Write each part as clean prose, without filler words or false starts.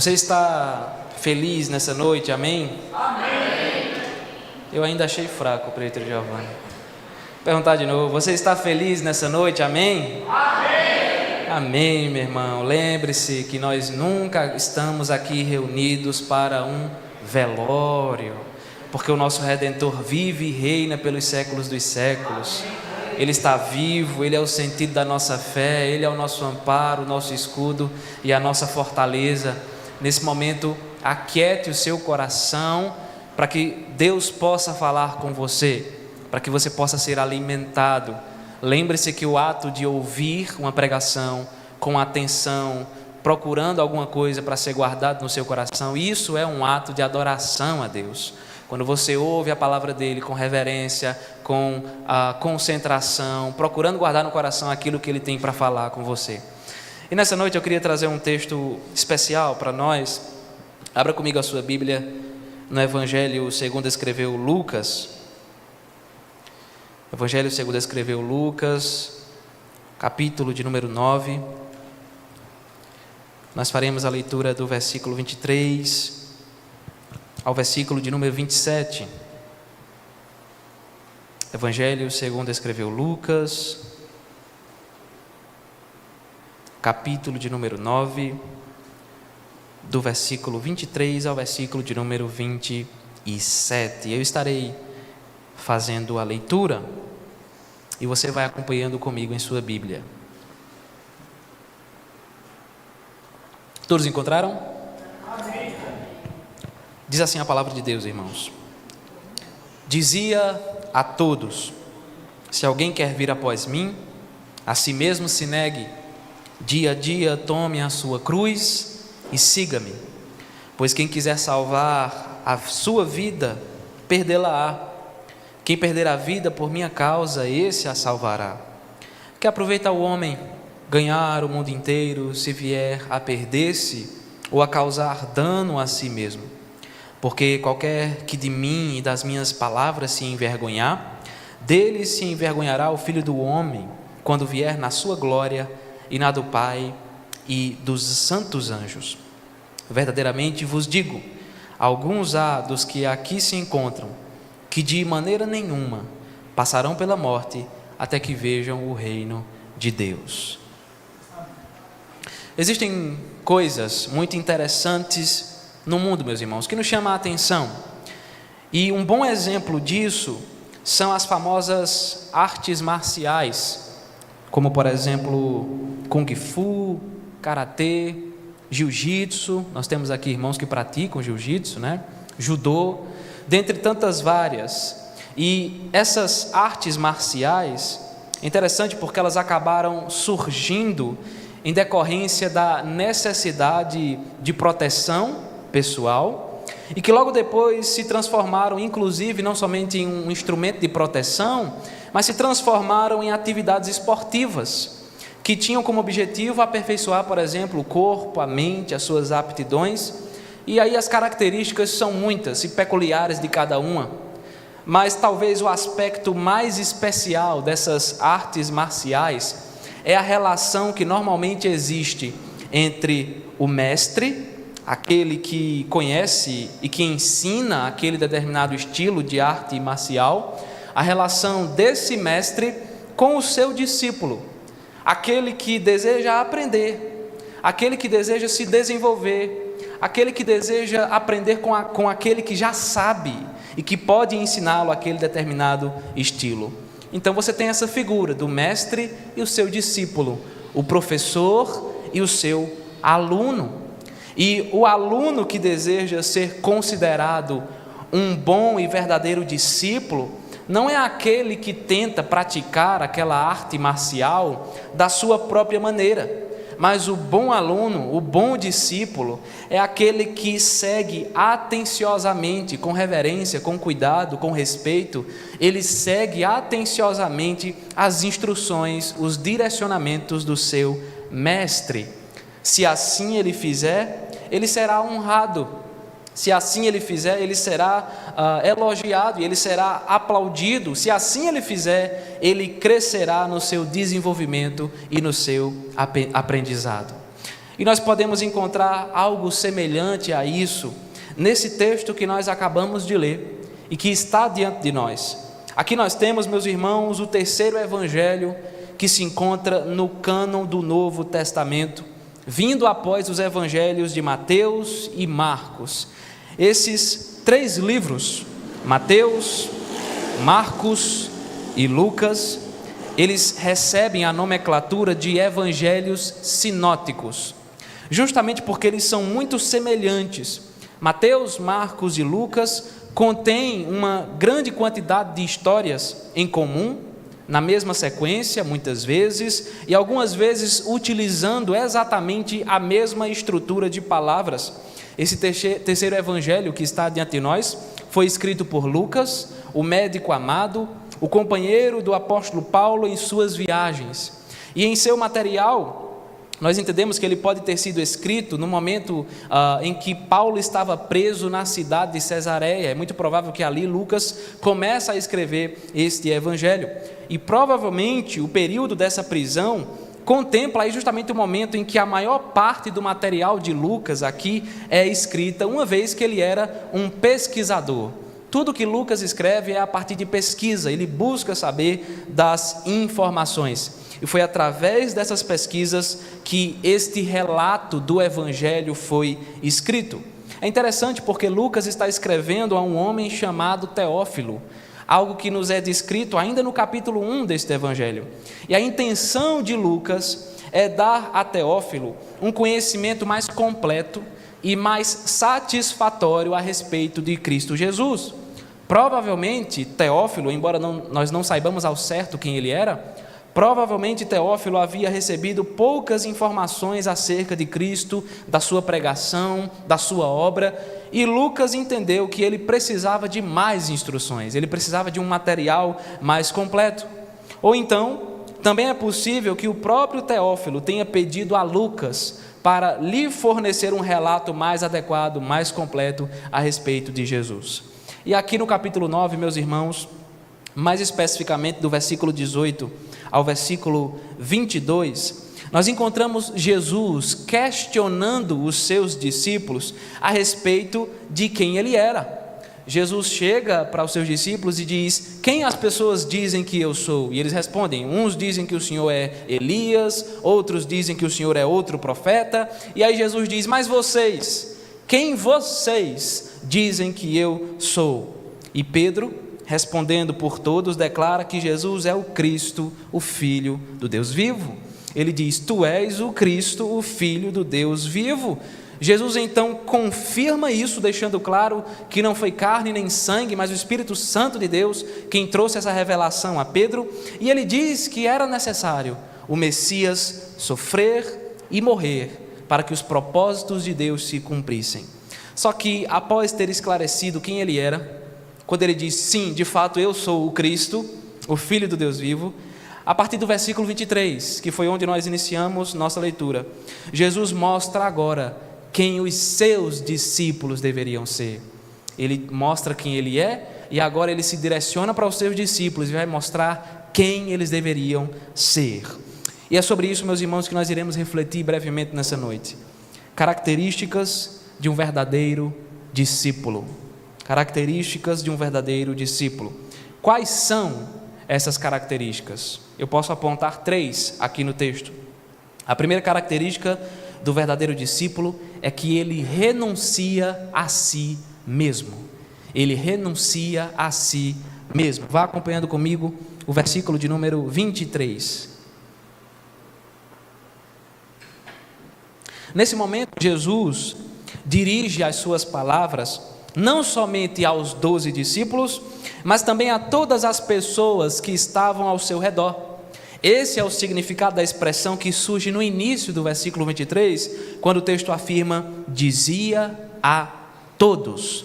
Você está feliz nessa noite, amém? Amém. Eu ainda achei fraco o presbítero Giovanni. Vou perguntar de novo, você está feliz nessa noite, amém? Amém. Amém, meu irmão. Lembre-se que nós nunca estamos aqui reunidos para um velório, porque o nosso Redentor vive e reina pelos séculos dos séculos. Ele está vivo, Ele é o sentido da nossa fé, Ele é o nosso amparo, o nosso escudo e a nossa fortaleza. Nesse momento, aquiete o seu coração para que Deus possa falar com você, para que você possa ser alimentado. Lembre-se que o ato de ouvir uma pregação com atenção, procurando alguma coisa para ser guardado no seu coração, isso é um ato de adoração a Deus. Quando você ouve a palavra dele com reverência, com a concentração, procurando guardar no coração aquilo que ele tem para falar com você. E nessa noite eu queria trazer um texto especial para nós. Abra comigo a sua Bíblia no Evangelho segundo escreveu Lucas. Evangelho segundo escreveu Lucas, capítulo de número 9. Nós faremos a leitura do versículo 23 ao versículo de número 27. Evangelho segundo escreveu Lucas, capítulo de número 9, do versículo 23 ao versículo de número 27. Eu estarei fazendo a leitura e você vai acompanhando comigo em sua Bíblia. Todos encontraram? Amém. Diz assim a palavra de Deus, irmãos. Dizia a todos: se alguém quer vir após mim, a si mesmo se negue, dia a dia tome a sua cruz e siga-me. Pois quem quiser salvar a sua vida, perdê-la-á. Quem perder a vida por minha causa, esse a salvará. Que aproveita o homem ganhar o mundo inteiro, se vier a perder-se ou a causar dano a si mesmo? Porque qualquer que de mim e das minhas palavras se envergonhar, dele se envergonhará o Filho do Homem, quando vier na sua glória e na do Pai e dos santos anjos. Verdadeiramente vos digo, alguns há dos que aqui se encontram, que de maneira nenhuma passarão pela morte, até que vejam o reino de Deus. Existem coisas muito interessantes no mundo, meus irmãos, que nos chamam a atenção. E um bom exemplo disso são as famosas artes marciais, como por exemplo, Kung Fu, Karatê, Jiu-Jitsu. Nós temos aqui irmãos que praticam Jiu-Jitsu, né? Judô, dentre tantas várias. E essas artes marciais, é interessante porque elas acabaram surgindo em decorrência da necessidade de proteção pessoal, e que logo depois se transformaram, inclusive, não somente em um instrumento de proteção, mas se transformaram em atividades esportivas, que tinham como objetivo aperfeiçoar, por exemplo, o corpo, a mente, as suas aptidões. E aí as características são muitas e peculiares de cada uma, mas talvez o aspecto mais especial dessas artes marciais é a relação que normalmente existe entre o mestre, aquele que conhece e que ensina aquele determinado estilo de arte marcial, a relação desse mestre com o seu discípulo, aquele que deseja aprender, aquele que deseja se desenvolver, aquele que deseja aprender com aquele que já sabe e que pode ensiná-lo aquele determinado estilo. Então você tem essa figura do mestre e o seu discípulo, o professor e o seu aluno. E o aluno que deseja ser considerado um bom e verdadeiro discípulo não é aquele que tenta praticar aquela arte marcial da sua própria maneira, mas o bom aluno, o bom discípulo, é aquele que segue atenciosamente, com reverência, com cuidado, com respeito. Ele segue atenciosamente as instruções, os direcionamentos do seu mestre. Se assim ele fizer, ele será honrado. Se assim ele fizer, ele será elogiado e ele será aplaudido. Se assim ele fizer, ele crescerá no seu desenvolvimento e no seu aprendizado. E nós podemos encontrar algo semelhante a isso nesse texto que nós acabamos de ler e que está diante de nós. Aqui nós temos, meus irmãos, o terceiro evangelho que se encontra no cânon do Novo Testamento, vindo após os evangelhos de Mateus e Marcos. Esses 3 livros, Mateus, Marcos e Lucas, eles recebem a nomenclatura de evangelhos sinóticos, justamente porque eles são muito semelhantes. Mateus, Marcos e Lucas contêm uma grande quantidade de histórias em comum, na mesma sequência, muitas vezes, e algumas vezes utilizando exatamente a mesma estrutura de palavras. Esse terceiro evangelho que está diante de nós foi escrito por Lucas, o médico amado, o companheiro do apóstolo Paulo em suas viagens. E em seu material, nós entendemos que ele pode ter sido escrito no momento em que Paulo estava preso na cidade de Cesareia. É muito provável que ali Lucas começa a escrever este evangelho. E provavelmente o período dessa prisão contempla aí justamente o momento em que a maior parte do material de Lucas aqui é escrita, uma vez que ele era um pesquisador. Tudo que Lucas escreve é a partir de pesquisa, ele busca saber das informações. E foi através dessas pesquisas que este relato do Evangelho foi escrito. É interessante porque Lucas está escrevendo a um homem chamado Teófilo, algo que nos é descrito ainda no capítulo 1 deste Evangelho. E a intenção de Lucas é dar a Teófilo um conhecimento mais completo e mais satisfatório a respeito de Cristo Jesus. Provavelmente Teófilo, embora nós não saibamos ao certo quem ele era, provavelmente Teófilo havia recebido poucas informações acerca de Cristo, da sua pregação, da sua obra, e Lucas entendeu que ele precisava de mais instruções, ele precisava de um material mais completo. Ou então, também é possível que o próprio Teófilo tenha pedido a Lucas para lhe fornecer um relato mais adequado, mais completo a respeito de Jesus. E aqui no capítulo 9, meus irmãos, mais especificamente do versículo 18 ao versículo 22, nós encontramos Jesus questionando os seus discípulos a respeito de quem ele era. Jesus chega para os seus discípulos e diz: quem as pessoas dizem que eu sou? E eles respondem: uns dizem que o Senhor é Elias, outros dizem que o Senhor é outro profeta. E aí Jesus diz: mas vocês, quem vocês dizem que eu sou? E Pedro, respondendo por todos, declara que Jesus é o Cristo, o Filho do Deus vivo. Ele diz: tu és o Cristo, o Filho do Deus vivo. Jesus então confirma isso, deixando claro que não foi carne nem sangue, mas o Espírito Santo de Deus quem trouxe essa revelação a Pedro. E ele diz que era necessário o Messias sofrer e morrer para que os propósitos de Deus se cumprissem. Só que após ter esclarecido quem ele era, quando ele diz: sim, de fato eu sou o Cristo, o Filho do Deus vivo, a partir do versículo 23, que foi onde nós iniciamos nossa leitura, Jesus mostra agora quem os seus discípulos deveriam ser. Ele mostra quem ele é, e agora ele se direciona para os seus discípulos e vai mostrar quem eles deveriam ser. E é sobre isso, meus irmãos, que nós iremos refletir brevemente nessa noite. Características de um verdadeiro discípulo. Características de um verdadeiro discípulo. Quais são essas características? Eu posso apontar 3 aqui no texto. A primeira característica do verdadeiro discípulo é que ele renuncia a si mesmo. Ele renuncia a si mesmo. Vá acompanhando comigo o versículo de número 23. Nesse momento, Jesus dirige as suas palavras não somente aos 12 discípulos, mas também a todas as pessoas que estavam ao seu redor. Esse é o significado da expressão que surge no início do versículo 23, quando o texto afirma: dizia a todos.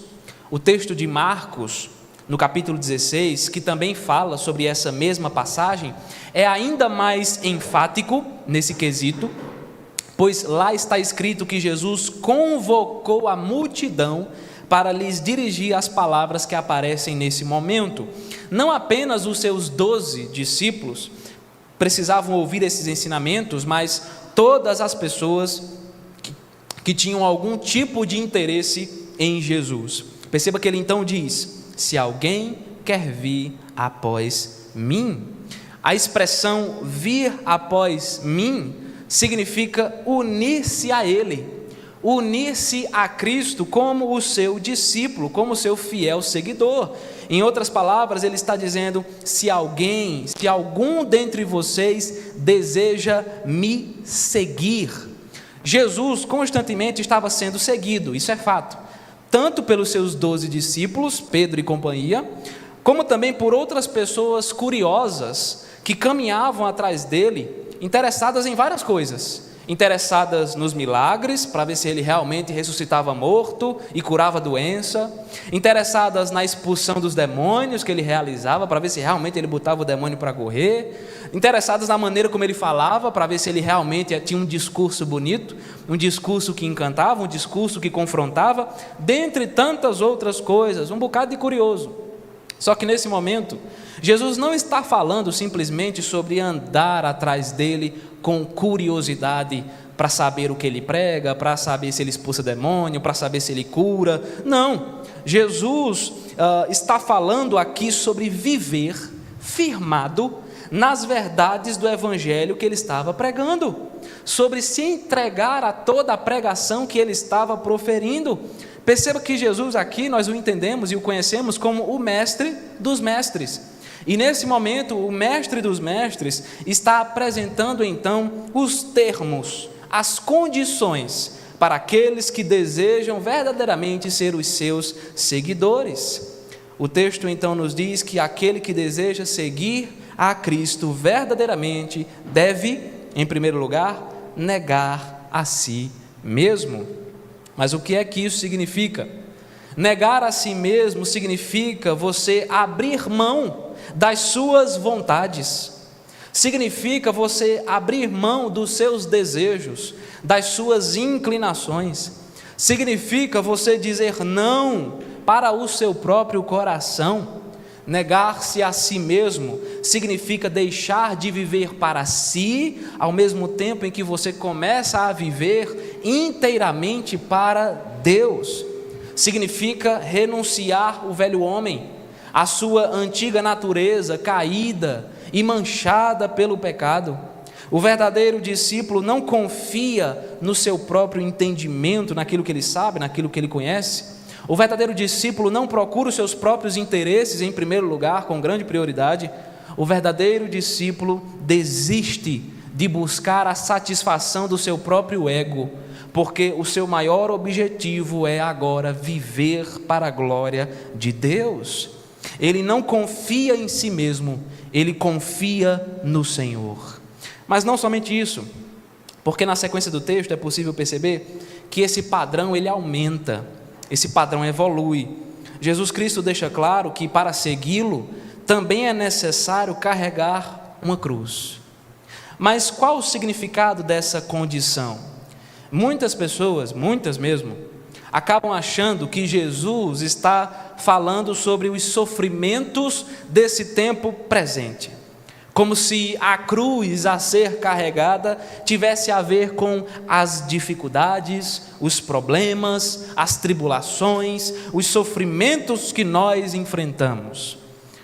O texto de Marcos, no capítulo 16, que também fala sobre essa mesma passagem, é ainda mais enfático nesse quesito, pois lá está escrito que Jesus convocou a multidão para lhes dirigir as palavras que aparecem nesse momento. Não apenas os seus 12 discípulos precisavam ouvir esses ensinamentos, mas todas as pessoas que tinham algum tipo de interesse em Jesus. Perceba que ele então diz: se alguém quer vir após mim. A expressão vir após mim significa unir-se a ele, unir-se a Cristo como o seu discípulo, como o seu fiel seguidor. Em outras palavras, ele está dizendo: se algum dentre vocês deseja me seguir. Jesus constantemente estava sendo seguido, isso é fato, tanto pelos seus 12 discípulos, Pedro e companhia, como também por outras pessoas curiosas que caminhavam atrás dele, interessadas em várias coisas, interessadas nos milagres, para ver se ele realmente ressuscitava morto e curava doença, interessadas na expulsão dos demônios que ele realizava, para ver se realmente ele botava o demônio para correr, interessadas na maneira como ele falava, para ver se ele realmente tinha um discurso bonito, um discurso que encantava, um discurso que confrontava, dentre tantas outras coisas, um bocado de curioso. Só que nesse momento, Jesus não está falando simplesmente sobre andar atrás dele com curiosidade para saber o que ele prega, para saber se ele expulsa demônio, para saber se ele cura. Não, Jesus está falando aqui sobre viver firmado nas verdades do evangelho que ele estava pregando, sobre se entregar a toda a pregação que ele estava proferindo. Perceba que Jesus aqui, nós o entendemos e o conhecemos como o mestre dos mestres. E nesse momento, o mestre dos mestres está apresentando então os termos, as condições para aqueles que desejam verdadeiramente ser os seus seguidores. O texto então nos diz que aquele que deseja seguir a Cristo verdadeiramente deve, em primeiro lugar, negar a si mesmo. Mas o que é que isso significa? Negar a si mesmo significa você abrir mão das suas vontades, significa você abrir mão dos seus desejos, das suas inclinações, significa você dizer não para o seu próprio coração. Negar-se a si mesmo significa deixar de viver para si, ao mesmo tempo em que você começa a viver inteiramente para Deus. Significa renunciar o velho homem, a sua antiga natureza caída e manchada pelo pecado. O verdadeiro discípulo não confia no seu próprio entendimento, naquilo que ele sabe, naquilo que ele conhece. O verdadeiro discípulo não procura os seus próprios interesses em primeiro lugar, com grande prioridade. O verdadeiro discípulo desiste de buscar a satisfação do seu próprio ego, porque o seu maior objetivo é agora viver para a glória de Deus. Ele não confia em si mesmo, ele confia no Senhor. Mas não somente isso, porque na sequência do texto é possível perceber que esse padrão ele aumenta, esse padrão evolui. Jesus Cristo deixa claro que para segui-lo também é necessário carregar uma cruz. Mas qual o significado dessa condição? Muitas pessoas, muitas mesmo, acabam achando que Jesus está falando sobre os sofrimentos desse tempo presente, como se a cruz a ser carregada tivesse a ver com as dificuldades, os problemas, as tribulações, os sofrimentos que nós enfrentamos.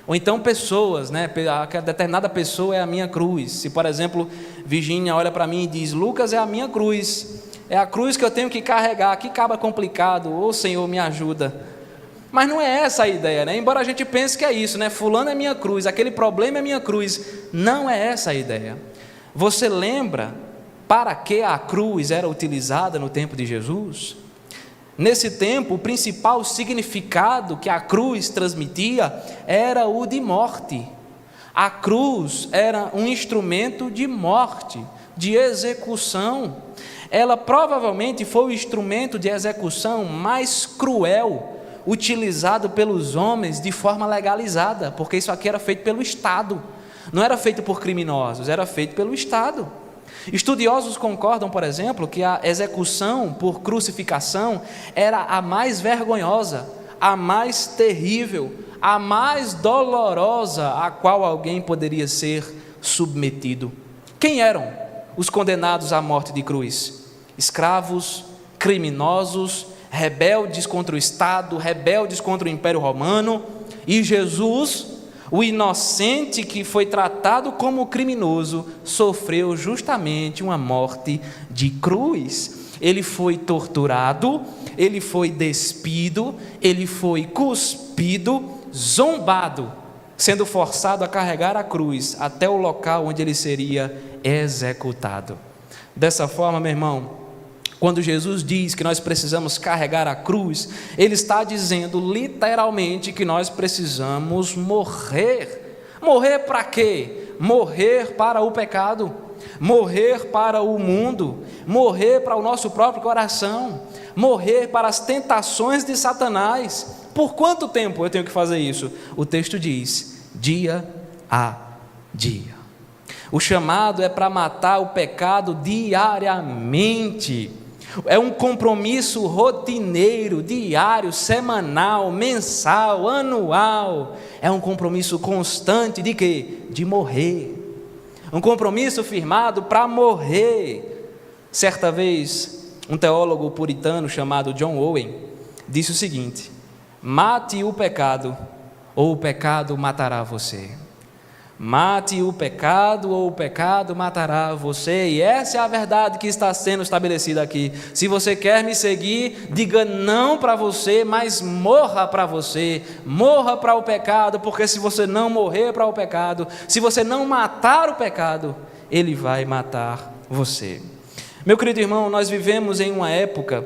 Ou então pessoas, a determinada pessoa é a minha cruz. Se, por exemplo, Virgínia olha para mim e diz: Lucas é a minha cruz, é a cruz que eu tenho que carregar, que acaba complicado, ô Senhor, me ajuda. Mas não é essa a ideia, embora a gente pense que é isso, fulano é minha cruz, aquele problema é minha cruz. Não é essa a ideia. Você lembra para que a cruz era utilizada no tempo de Jesus? Nesse tempo, o principal significado que a cruz transmitia era o de morte. A cruz era um instrumento de morte, de execução. Ela provavelmente foi o instrumento de execução mais cruel utilizado pelos homens de forma legalizada, porque isso aqui era feito pelo Estado, não era feito por criminosos, era feito pelo Estado. Estudiosos concordam, por exemplo, que a execução por crucificação era a mais vergonhosa, a mais terrível, a mais dolorosa a qual alguém poderia ser submetido. Quem eram os condenados à morte de cruz? Escravos, criminosos, rebeldes contra o Estado, rebeldes contra o Império Romano, e Jesus, o inocente que foi tratado como criminoso, sofreu justamente uma morte de cruz. Ele foi torturado, ele foi despido, ele foi cuspido, zombado, sendo forçado a carregar a cruz até o local onde ele seria executado. Dessa forma, meu irmão, quando Jesus diz que nós precisamos carregar a cruz, Ele está dizendo literalmente que nós precisamos morrer. Morrer para quê? Morrer para o pecado, morrer para o mundo, morrer para o nosso próprio coração, morrer para as tentações de Satanás. Por quanto tempo eu tenho que fazer isso? O texto diz: dia a dia. O chamado é para matar o pecado diariamente. É um compromisso rotineiro, diário, semanal, mensal, anual. É um compromisso constante de quê? De morrer. Um compromisso firmado para morrer. Certa vez, um teólogo puritano chamado John Owen disse o seguinte: mate o pecado, ou o pecado matará você. Mate o pecado, ou o pecado matará você. E essa é a verdade que está sendo estabelecida aqui. Se você quer me seguir, diga não para você, mas morra para você. Morra para o pecado, porque se você não morrer para o pecado, se você não matar o pecado, ele vai matar você. Meu querido irmão, nós vivemos em uma época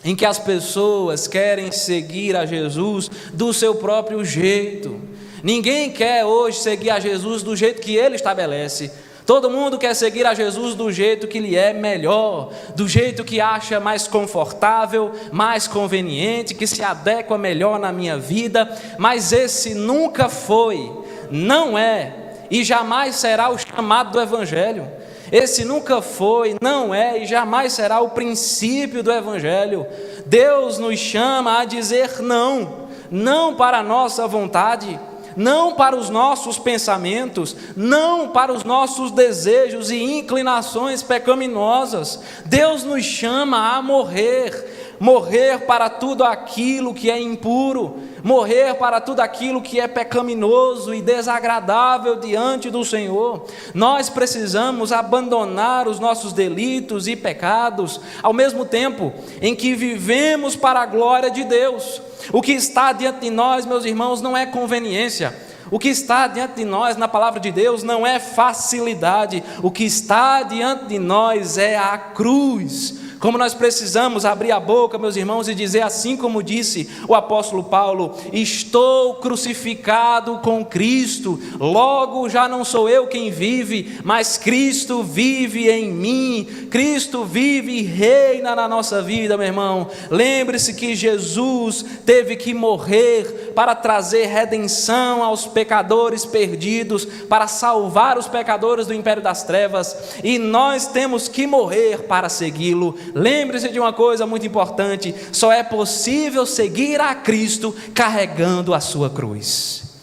em que as pessoas querem seguir a Jesus do seu próprio jeito. Ninguém quer hoje seguir a Jesus do jeito que Ele estabelece. Todo mundo quer seguir a Jesus do jeito que lhe é melhor, do jeito que acha mais confortável, mais conveniente, que se adequa melhor na minha vida. Mas esse nunca foi, não é e jamais será o chamado do Evangelho. Esse nunca foi, não é e jamais será o princípio do Evangelho. Deus nos chama a dizer não, não para a nossa vontade, não para os nossos pensamentos, não para os nossos desejos e inclinações pecaminosas. Deus nos chama a morrer, morrer para tudo aquilo que é impuro, morrer para tudo aquilo que é pecaminoso e desagradável diante do Senhor. Nós precisamos abandonar os nossos delitos e pecados, ao mesmo tempo em que vivemos para a glória de Deus. O que está diante de nós, meus irmãos, não é conveniência. O que está diante de nós na palavra de Deus não é facilidade. O que está diante de nós é a cruz. Como nós precisamos abrir a boca, meus irmãos, e dizer assim como disse o apóstolo Paulo: estou crucificado com Cristo, logo já não sou eu quem vive, mas Cristo vive em mim. Cristo vive e reina na nossa vida, meu irmão. Lembre-se que Jesus teve que morrer para trazer redenção aos pecadores perdidos, para salvar os pecadores do império das trevas, e nós temos que morrer para segui-lo. Lembre-se de uma coisa muito importante: só é possível seguir a Cristo carregando a sua cruz.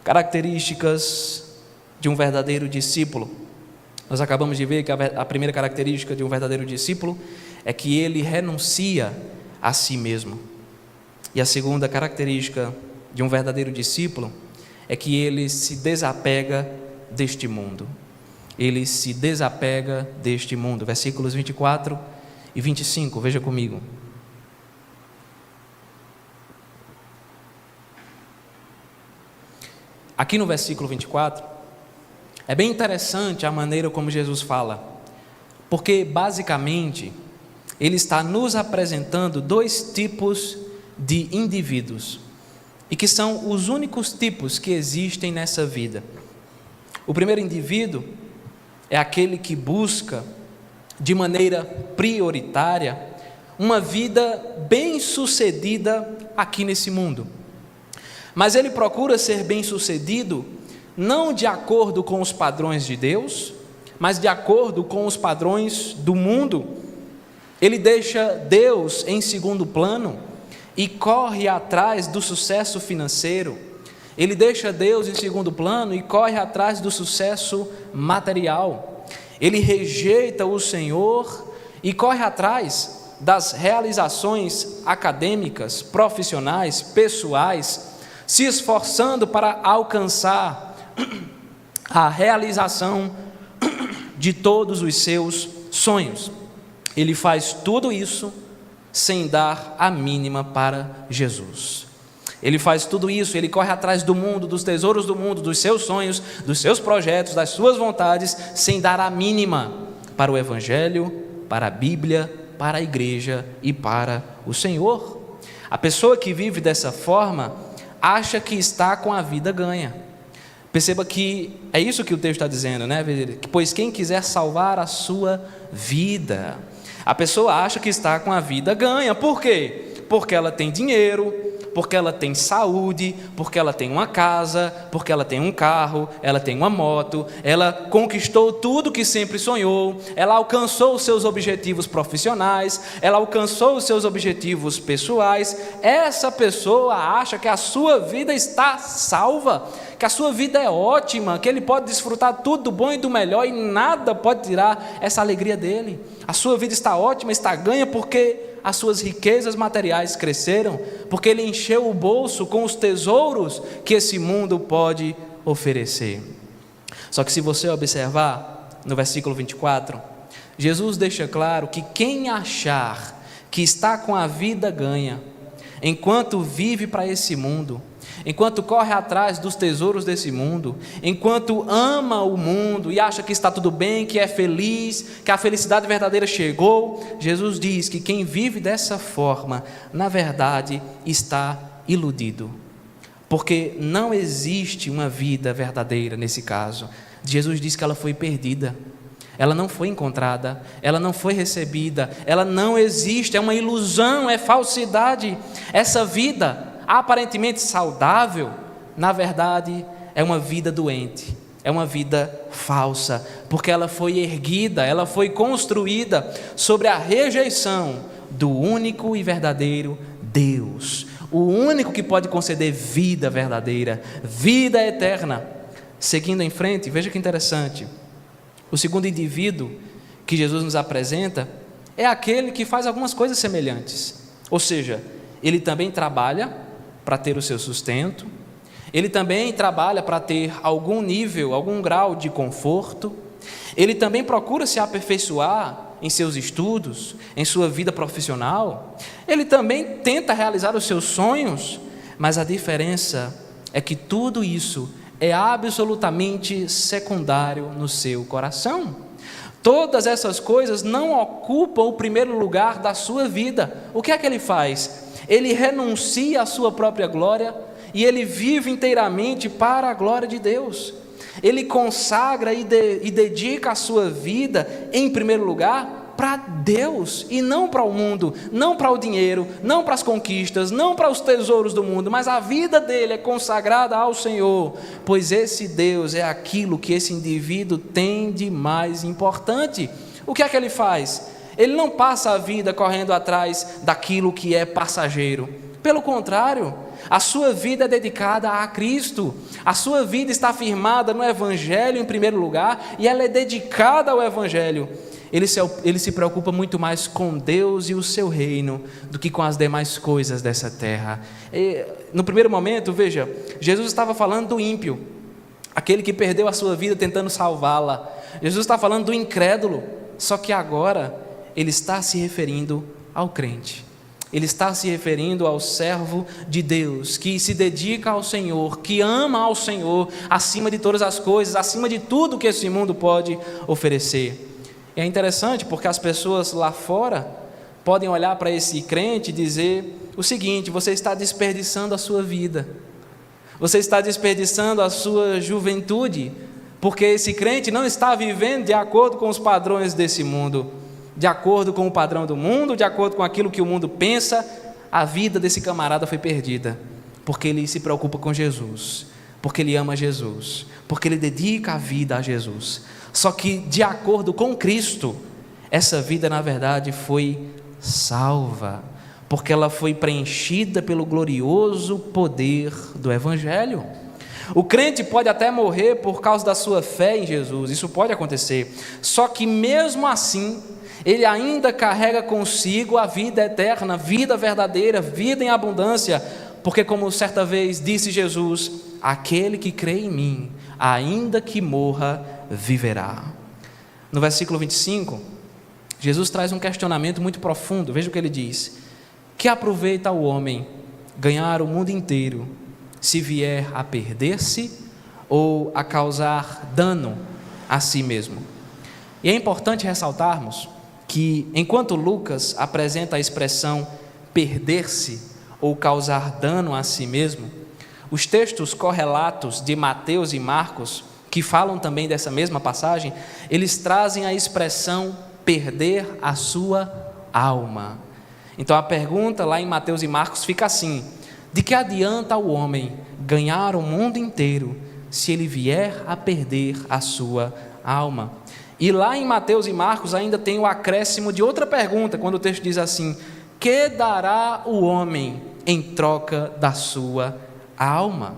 Características de um verdadeiro discípulo. Nós acabamos de ver que a primeira característica de um verdadeiro discípulo é que ele renuncia a si mesmo. E a segunda característica de um verdadeiro discípulo é que ele se desapega deste mundo. Ele se desapega deste mundo. Versículos 24 e 25, veja comigo. Aqui no versículo 24, é bem interessante a maneira como Jesus fala, porque basicamente ele está nos apresentando dois tipos de indivíduos, e que são os únicos tipos que existem nessa vida. O primeiro indivíduo é aquele que busca de maneira prioritária uma vida bem-sucedida aqui nesse mundo. Mas ele procura ser bem-sucedido não de acordo com os padrões de Deus, mas de acordo com os padrões do mundo. Ele deixa Deus em segundo plano e corre atrás do sucesso financeiro. Ele deixa Deus em segundo plano e corre atrás do sucesso material. Ele rejeita o Senhor e corre atrás das realizações acadêmicas, profissionais, pessoais, se esforçando para alcançar a realização de todos os seus sonhos. Ele faz tudo isso sem dar a mínima para Jesus. Ele faz tudo isso, ele corre atrás do mundo, dos tesouros do mundo, dos seus sonhos, dos seus projetos, das suas vontades, sem dar a mínima para o Evangelho, para a Bíblia, para a igreja e para o Senhor. A pessoa que vive dessa forma acha que está com a vida ganha. Perceba que é isso que o texto está dizendo, né? Pois quem quiser salvar a sua vida. A pessoa acha que está com a vida ganha. Por quê? Porque ela tem dinheiro, porque ela tem saúde, porque ela tem uma casa, porque ela tem um carro, ela tem uma moto, ela conquistou tudo que sempre sonhou, ela alcançou os seus objetivos profissionais, ela alcançou os seus objetivos pessoais. Essa pessoa acha que a sua vida está salva, que a sua vida é ótima, que ele pode desfrutar tudo do bom e do melhor e nada pode tirar essa alegria dele. A sua vida está ótima, está ganha porque as suas riquezas materiais cresceram, porque ele encheu o bolso com os tesouros que esse mundo pode oferecer. Só que se você observar no versículo 24, Jesus deixa claro que quem achar que está com a vida ganha, enquanto vive para esse mundo, enquanto corre atrás dos tesouros desse mundo, enquanto ama o mundo e acha que está tudo bem, que é feliz, que a felicidade verdadeira chegou, Jesus diz que quem vive dessa forma, na verdade, está iludido, porque não existe uma vida verdadeira nesse caso. Jesus diz que ela foi perdida, ela não foi encontrada, ela não foi recebida, ela não existe, é uma ilusão, é falsidade. Essa vida aparentemente saudável, na verdade, é uma vida doente, é uma vida falsa, porque ela foi erguida, ela foi construída sobre a rejeição do único e verdadeiro Deus, o único que pode conceder vida verdadeira, vida eterna. Seguindo em frente, veja que interessante, o segundo indivíduo que Jesus nos apresenta é aquele que faz algumas coisas semelhantes, ou seja, ele também trabalha para ter o seu sustento, ele também trabalha para ter algum nível, algum grau de conforto, ele também procura se aperfeiçoar em seus estudos, em sua vida profissional, ele também tenta realizar os seus sonhos, mas a diferença é que tudo isso é absolutamente secundário no seu coração. Todas essas coisas não ocupam o primeiro lugar da sua vida. O que é que ele faz? Ele renuncia à sua própria glória e ele vive inteiramente para a glória de Deus. Ele consagra e dedica a sua vida, em primeiro lugar, para Deus e não para o mundo, não para o dinheiro, não para as conquistas, não para os tesouros do mundo, mas a vida dele é consagrada ao Senhor, pois esse Deus é aquilo que esse indivíduo tem de mais importante. O que é que ele faz? Ele não passa a vida correndo atrás daquilo que é passageiro. Pelo contrário, a sua vida é dedicada a Cristo. A sua vida está firmada no Evangelho em primeiro lugar e ela é dedicada ao Evangelho. Ele se preocupa muito mais com Deus e o seu reino do que com as demais coisas dessa terra. No primeiro momento, veja, Jesus estava falando do ímpio, aquele que perdeu a sua vida tentando salvá-la. Jesus está falando do incrédulo, só que agora ele está se referindo ao crente. Ele está se referindo ao servo de Deus, que se dedica ao Senhor, que ama ao Senhor, acima de todas as coisas, acima de tudo que esse mundo pode oferecer. E é interessante porque as pessoas lá fora podem olhar para esse crente e dizer o seguinte: você está desperdiçando a sua vida, você está desperdiçando a sua juventude, porque esse crente não está vivendo de acordo com os padrões desse mundo, de acordo com o padrão do mundo, de acordo com aquilo que o mundo pensa. A vida desse camarada foi perdida, porque ele se preocupa com Jesus, porque ele ama Jesus, porque ele dedica a vida a Jesus. Só que de acordo com Cristo, essa vida na verdade foi salva, porque ela foi preenchida pelo glorioso poder do Evangelho. O crente pode até morrer por causa da sua fé em Jesus, isso pode acontecer, só que mesmo assim, ele ainda carrega consigo a vida eterna, vida verdadeira, vida em abundância, porque como certa vez disse Jesus, aquele que crê em mim, ainda que morra, viverá. No versículo 25, Jesus traz um questionamento muito profundo. Veja o que ele diz: que aproveita o homem ganhar o mundo inteiro, se vier a perder-se ou a causar dano a si mesmo? E é importante ressaltarmos que, enquanto Lucas apresenta a expressão perder-se ou causar dano a si mesmo, os textos correlatos de Mateus e Marcos, que falam também dessa mesma passagem, eles trazem a expressão perder a sua alma. Então a pergunta lá em Mateus e Marcos fica assim: de que adianta o homem ganhar o mundo inteiro se ele vier a perder a sua alma? E lá em Mateus e Marcos ainda tem o acréscimo de outra pergunta, quando o texto diz assim: que dará o homem em troca da sua alma?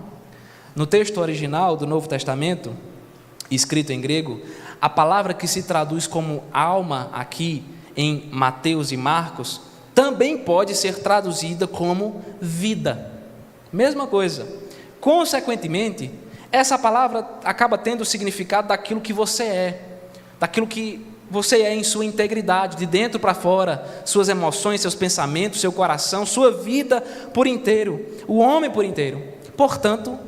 No texto original do Novo Testamento, escrito em grego, a palavra que se traduz como alma aqui em Mateus e Marcos também pode ser traduzida como vida. Mesma coisa. Consequentemente, essa palavra acaba tendo o significado daquilo que você é, daquilo que você é em sua integridade, de dentro para fora, suas emoções, seus pensamentos, seu coração, sua vida por inteiro, o homem por inteiro. Portanto,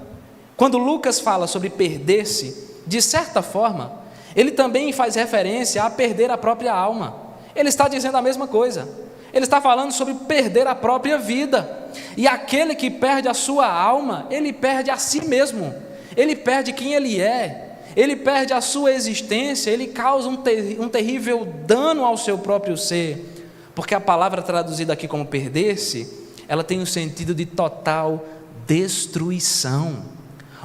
quando Lucas fala sobre perder-se, de certa forma, ele também faz referência a perder a própria alma. Ele está dizendo a mesma coisa. Ele está falando sobre perder a própria vida. E aquele que perde a sua alma, ele perde a si mesmo. Ele perde quem ele é. Ele perde a sua existência, ele causa um terrível dano ao seu próprio ser, porque a palavra traduzida aqui como perder-se, ela tem um sentido de total destruição.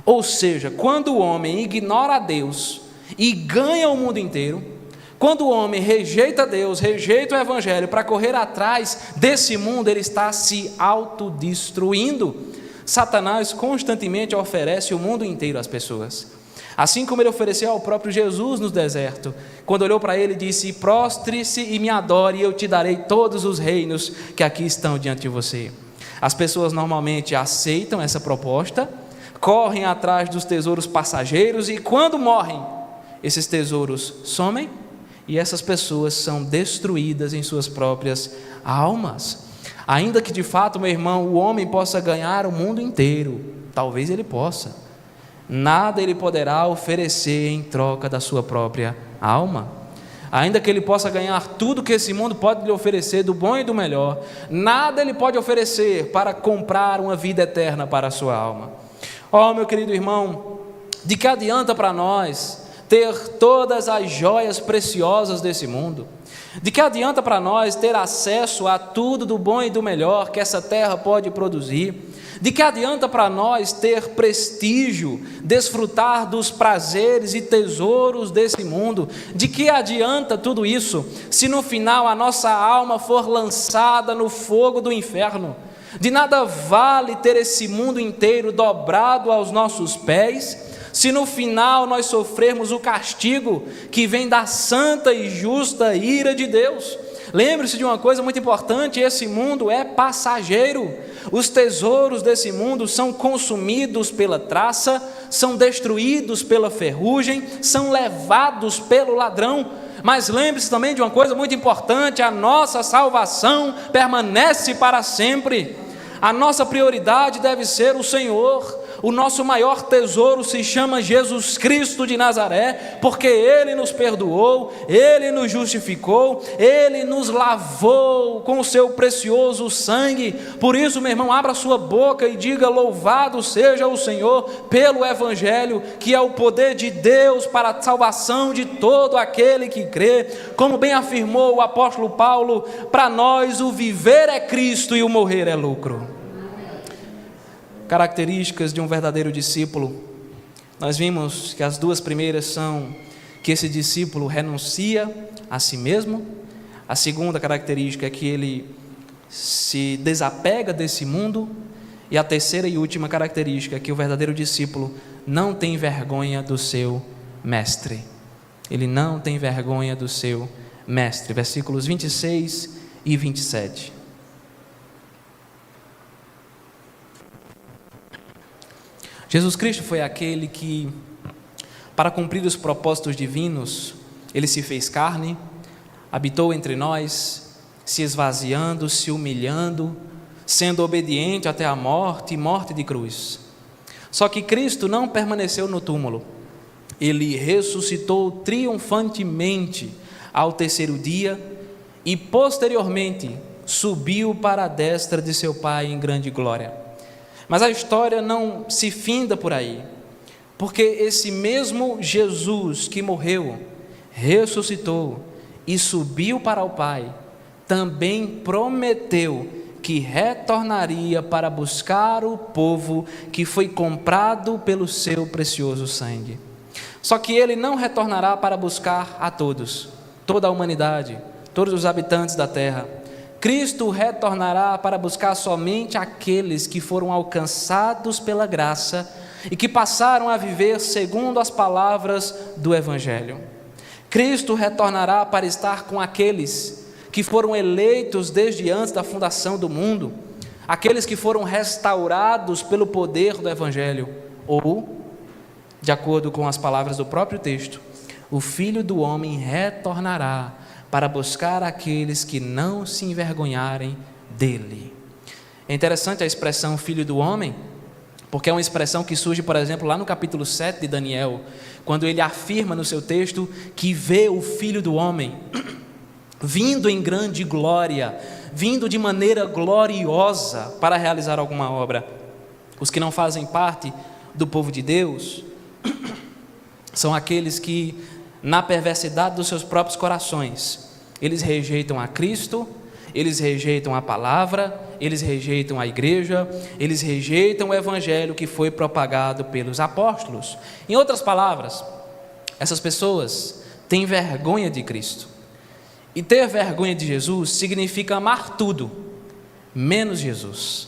Ou seja, quando o homem ignora a Deus e ganha o mundo inteiro, quando o homem rejeita Deus, rejeita o Evangelho para correr atrás desse mundo, ele está se autodestruindo. Satanás constantemente oferece o mundo inteiro às pessoas. Assim como ele ofereceu ao próprio Jesus no deserto, quando olhou para ele e disse: prostre-se e me adore, e eu te darei todos os reinos que aqui estão diante de você. As pessoas normalmente aceitam essa proposta, correm atrás dos tesouros passageiros, e quando morrem, esses tesouros somem, e essas pessoas são destruídas em suas próprias almas. Ainda que de fato, meu irmão, o homem possa ganhar o mundo inteiro, talvez ele possa, nada ele poderá oferecer em troca da sua própria alma. Ainda que ele possa ganhar tudo que esse mundo pode lhe oferecer, do bom e do melhor, nada ele pode oferecer para comprar uma vida eterna para a sua alma. Oh, meu querido irmão, de que adianta para nós ter todas as joias preciosas desse mundo? De que adianta para nós ter acesso a tudo do bom e do melhor que essa terra pode produzir? De que adianta para nós ter prestígio, desfrutar dos prazeres e tesouros desse mundo? De que adianta tudo isso, se no final a nossa alma for lançada no fogo do inferno? De nada vale ter esse mundo inteiro dobrado aos nossos pés, se no final nós sofrermos o castigo que vem da santa e justa ira de Deus. Lembre-se de uma coisa muito importante: esse mundo é passageiro. Os tesouros desse mundo são consumidos pela traça, são destruídos pela ferrugem, são levados pelo ladrão. Mas lembre-se também de uma coisa muito importante: a nossa salvação permanece para sempre. A nossa prioridade deve ser o Senhor. O nosso maior tesouro se chama Jesus Cristo de Nazaré, porque Ele nos perdoou, Ele nos justificou, Ele nos lavou com o seu precioso sangue. Por isso, meu irmão, abra sua boca e diga: louvado seja o Senhor pelo Evangelho, que é o poder de Deus para a salvação de todo aquele que crê. Como bem afirmou o apóstolo Paulo, para nós o viver é Cristo e o morrer é lucro. Características de um verdadeiro discípulo. Nós vimos que as duas primeiras são que esse discípulo renuncia a si mesmo. A segunda característica é que ele se desapega desse mundo. E a terceira e última característica é que o verdadeiro discípulo não tem vergonha do seu mestre. Ele não tem vergonha do seu mestre. Versículos 26 e 27. Jesus Cristo foi aquele que, para cumprir os propósitos divinos, ele se fez carne, habitou entre nós, se esvaziando, se humilhando, sendo obediente até a morte e morte de cruz. Só que Cristo não permaneceu no túmulo. Ele ressuscitou triunfantemente ao terceiro dia e posteriormente subiu para a destra de seu Pai em grande glória. Mas a história não se finda por aí, porque esse mesmo Jesus que morreu, ressuscitou e subiu para o Pai, também prometeu que retornaria para buscar o povo que foi comprado pelo seu precioso sangue. Só que ele não retornará para buscar a todos, toda a humanidade, todos os habitantes da terra. Cristo retornará para buscar somente aqueles que foram alcançados pela graça e que passaram a viver segundo as palavras do Evangelho. Cristo retornará para estar com aqueles que foram eleitos desde antes da fundação do mundo, aqueles que foram restaurados pelo poder do Evangelho, ou, de acordo com as palavras do próprio texto, o Filho do Homem retornará para buscar aqueles que não se envergonharem dele. É interessante a expressão Filho do Homem, porque é uma expressão que surge, por exemplo, lá no capítulo 7 de Daniel, quando ele afirma no seu texto que vê o Filho do Homem vindo em grande glória, vindo de maneira gloriosa para realizar alguma obra. Os que não fazem parte do povo de Deus são aqueles que, na perversidade dos seus próprios corações, eles rejeitam a Cristo, eles rejeitam a palavra, eles rejeitam a igreja, eles rejeitam o evangelho que foi propagado pelos apóstolos. Em outras palavras, essas pessoas têm vergonha de Cristo. E ter vergonha de Jesus significa amar tudo, menos Jesus.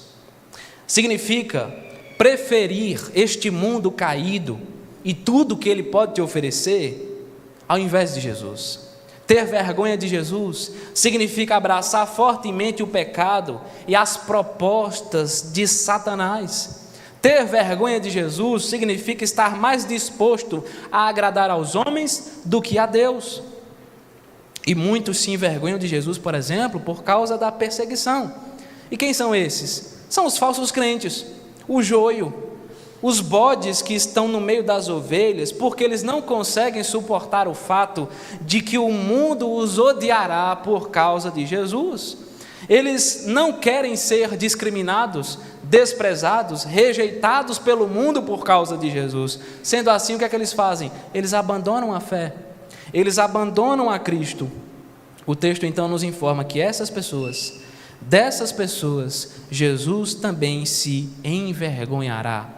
Significa preferir este mundo caído e tudo que ele pode te oferecer, ao invés de Jesus. Ter vergonha de Jesus significa abraçar fortemente o pecado e as propostas de Satanás. Ter vergonha de Jesus significa estar mais disposto a agradar aos homens do que a Deus. E muitos se envergonham de Jesus, por exemplo, por causa da perseguição. E quem são esses? São os falsos crentes, o joio, os bodes que estão no meio das ovelhas, porque eles não conseguem suportar o fato de que o mundo os odiará por causa de Jesus. Eles não querem ser discriminados, desprezados, rejeitados pelo mundo por causa de Jesus. Sendo assim, o que é que eles fazem? Eles abandonam a fé, eles abandonam a Cristo. O texto então nos informa que dessas pessoas, Jesus também se envergonhará.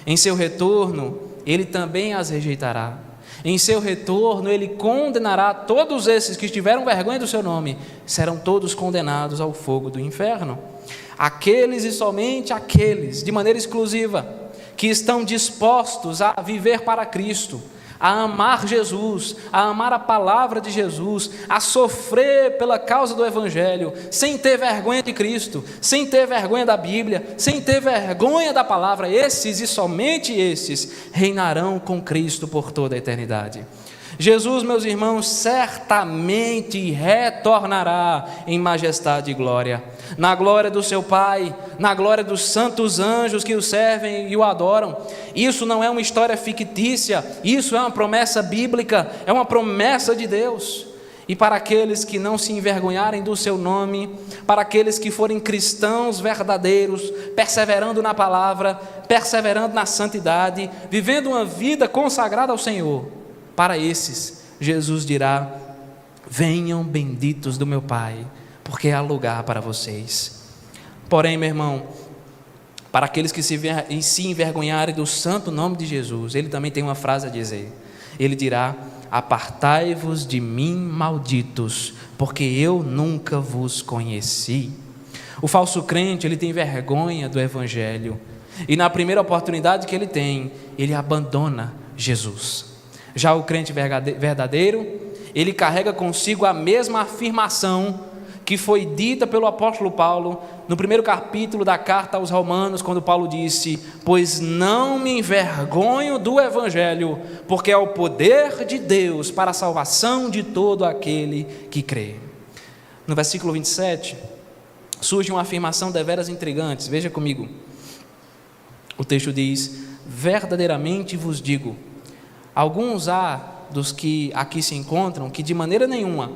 Em seu retorno, ele também as rejeitará. Em seu retorno, ele condenará todos esses que tiveram vergonha do seu nome, serão todos condenados ao fogo do inferno. Aqueles e somente aqueles, de maneira exclusiva, que estão dispostos a viver para Cristo, a amar Jesus, a amar a palavra de Jesus, a sofrer pela causa do Evangelho, sem ter vergonha de Cristo, sem ter vergonha da Bíblia, sem ter vergonha da palavra, esses e somente esses reinarão com Cristo por toda a eternidade. Jesus, meus irmãos, certamente retornará em majestade e glória, na glória do seu Pai, na glória dos santos anjos que o servem e o adoram. Isso não é uma história fictícia, isso é uma promessa bíblica, é uma promessa de Deus. E para aqueles que não se envergonharem do seu nome, para aqueles que forem cristãos verdadeiros, perseverando na palavra, perseverando na santidade, vivendo uma vida consagrada ao Senhor, para esses, Jesus dirá: venham benditos do meu Pai, porque há lugar para vocês. Porém, meu irmão, para aqueles que se envergonharem do santo nome de Jesus, ele também tem uma frase a dizer. Ele dirá: apartai-vos de mim, malditos, porque eu nunca vos conheci. O falso crente, ele tem vergonha do Evangelho, e na primeira oportunidade que ele tem, ele abandona Jesus. Já o crente verdadeiro, ele carrega consigo a mesma afirmação que foi dita pelo apóstolo Paulo no primeiro capítulo da carta aos Romanos, quando Paulo disse: pois não me envergonho do evangelho, porque é o poder de Deus para a salvação de todo aquele que crê. No versículo 27, surge uma afirmação deveras intrigante. Veja comigo, o texto diz: verdadeiramente vos digo, alguns há dos que aqui se encontram que de maneira nenhuma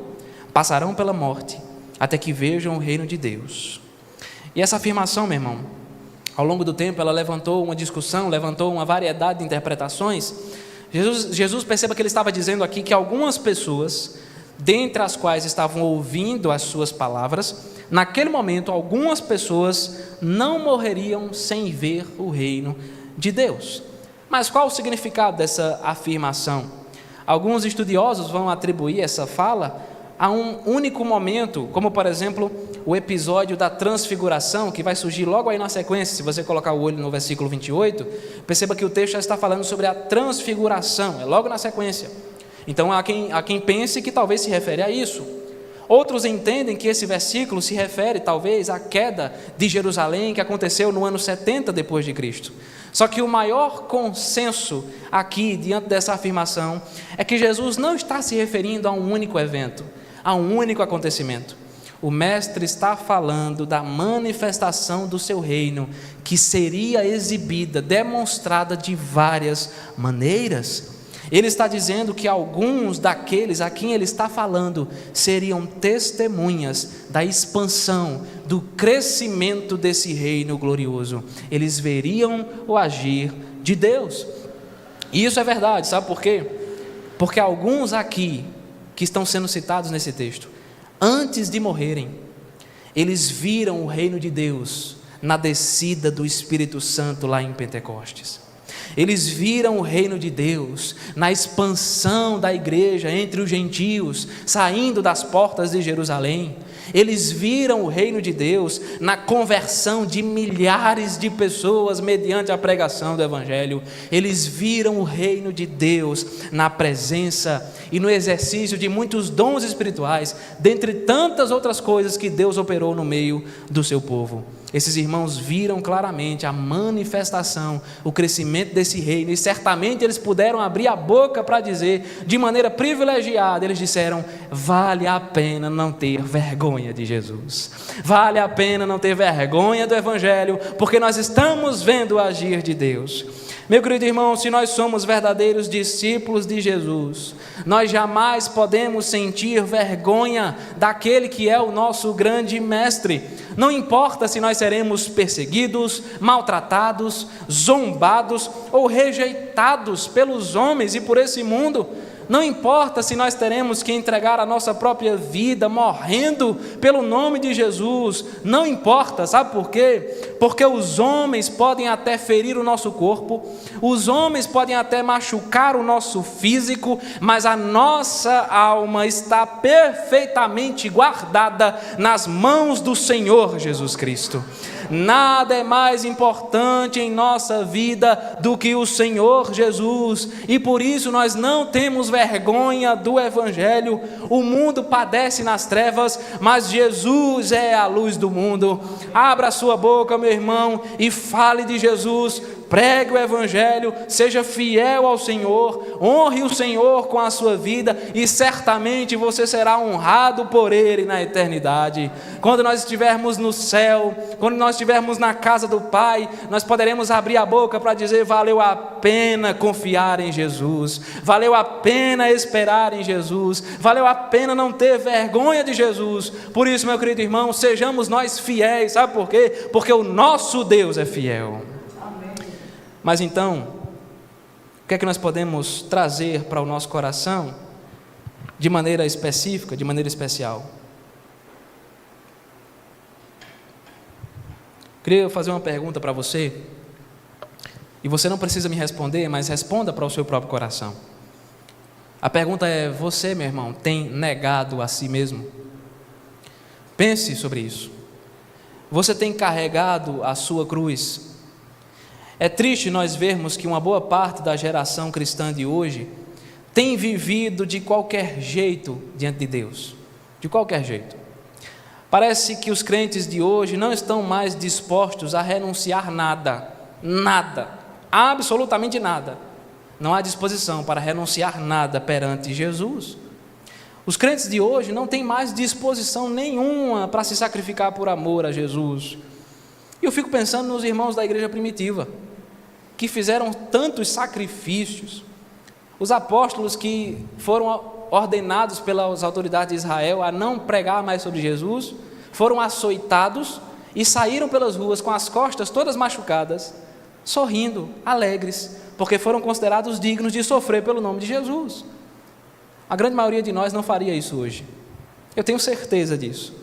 passarão pela morte até que vejam o reino de Deus. E essa afirmação, meu irmão, ao longo do tempo ela levantou uma discussão, levantou uma variedade de interpretações. Jesus perceba que ele estava dizendo aqui que algumas pessoas, dentre as quais estavam ouvindo as suas palavras, naquele momento algumas pessoas não morreriam sem ver o reino de Deus. Mas qual o significado dessa afirmação? Alguns estudiosos vão atribuir essa fala a um único momento, como por exemplo o episódio da transfiguração, que vai surgir logo aí na sequência. Se você colocar o olho no versículo 28, perceba que o texto já está falando sobre a transfiguração, é logo na sequência. Então há quem pense que talvez se refere a isso. Outros entendem que esse versículo se refere talvez à queda de Jerusalém, que aconteceu no ano 70 depois de Cristo. Só que o maior consenso aqui, diante dessa afirmação, é que Jesus não está se referindo a um único evento, a um único acontecimento. O Mestre está falando da manifestação do seu reino, que seria exibida, demonstrada de várias maneiras. Ele está dizendo que alguns daqueles a quem ele está falando seriam testemunhas da expansão, do crescimento desse reino glorioso. Eles veriam o agir de Deus. E isso é verdade, sabe por quê? Porque alguns aqui, que estão sendo citados nesse texto, antes de morrerem, eles viram o reino de Deus na descida do Espírito Santo lá em Pentecostes. Eles viram o reino de Deus na expansão da igreja entre os gentios, saindo das portas de Jerusalém. Eles viram o reino de Deus na conversão de milhares de pessoas mediante a pregação do Evangelho. Eles viram o reino de Deus na presença e no exercício de muitos dons espirituais, dentre tantas outras coisas que Deus operou no meio do seu povo. Esses irmãos viram claramente a manifestação, o crescimento desse reino, e certamente eles puderam abrir a boca para dizer, de maneira privilegiada, eles disseram: vale a pena não ter vergonha de Jesus, vale a pena não ter vergonha do Evangelho, porque nós estamos vendo o agir de Deus. Meu querido irmão, se nós somos verdadeiros discípulos de Jesus, nós jamais podemos sentir vergonha daquele que é o nosso grande mestre. Não importa se nós seremos perseguidos, maltratados, zombados ou rejeitados pelos homens e por esse mundo. Não importa se nós teremos que entregar a nossa própria vida morrendo pelo nome de Jesus. Não importa, sabe por quê? Porque os homens podem até ferir o nosso corpo, os homens podem até machucar o nosso físico, mas a nossa alma está perfeitamente guardada nas mãos do Senhor Jesus Cristo. Nada é mais importante em nossa vida do que o Senhor Jesus, e por isso nós não temos vergonha do Evangelho. O mundo padece nas trevas, mas Jesus é a luz do mundo. Abra a sua boca, meu irmão, e fale de Jesus. Pregue o Evangelho, seja fiel ao Senhor, honre o Senhor com a sua vida, e certamente você será honrado por Ele na eternidade. Quando nós estivermos no céu, quando nós estivermos na casa do Pai, nós poderemos abrir a boca para dizer: valeu a pena confiar em Jesus, valeu a pena esperar em Jesus, valeu a pena não ter vergonha de Jesus. Por isso, meu querido irmão, sejamos nós fiéis. Sabe por quê? Porque o nosso Deus é fiel. Mas então, o que é que nós podemos trazer para o nosso coração de maneira específica, de maneira especial? Queria fazer uma pergunta para você, e você não precisa me responder, mas responda para o seu próprio coração. A pergunta é: você, meu irmão, tem negado a si mesmo? Pense sobre isso. Você tem carregado a sua cruz? É triste nós vermos que uma boa parte da geração cristã de hoje tem vivido de qualquer jeito diante de Deus, de qualquer jeito. Parece que os crentes de hoje não estão mais dispostos a renunciar nada, absolutamente nada. Não há disposição para renunciar nada perante Jesus. Os crentes de hoje não têm mais disposição nenhuma para se sacrificar por amor a Jesus. E eu fico pensando nos irmãos da igreja primitiva, que fizeram tantos sacrifícios. Os apóstolos que foram ordenados pelas autoridades de Israel a não pregar mais sobre Jesus, foram açoitados e saíram pelas ruas com as costas todas machucadas, sorrindo, alegres, porque foram considerados dignos de sofrer pelo nome de Jesus. A grande maioria de nós não faria isso hoje. Eu tenho certeza disso.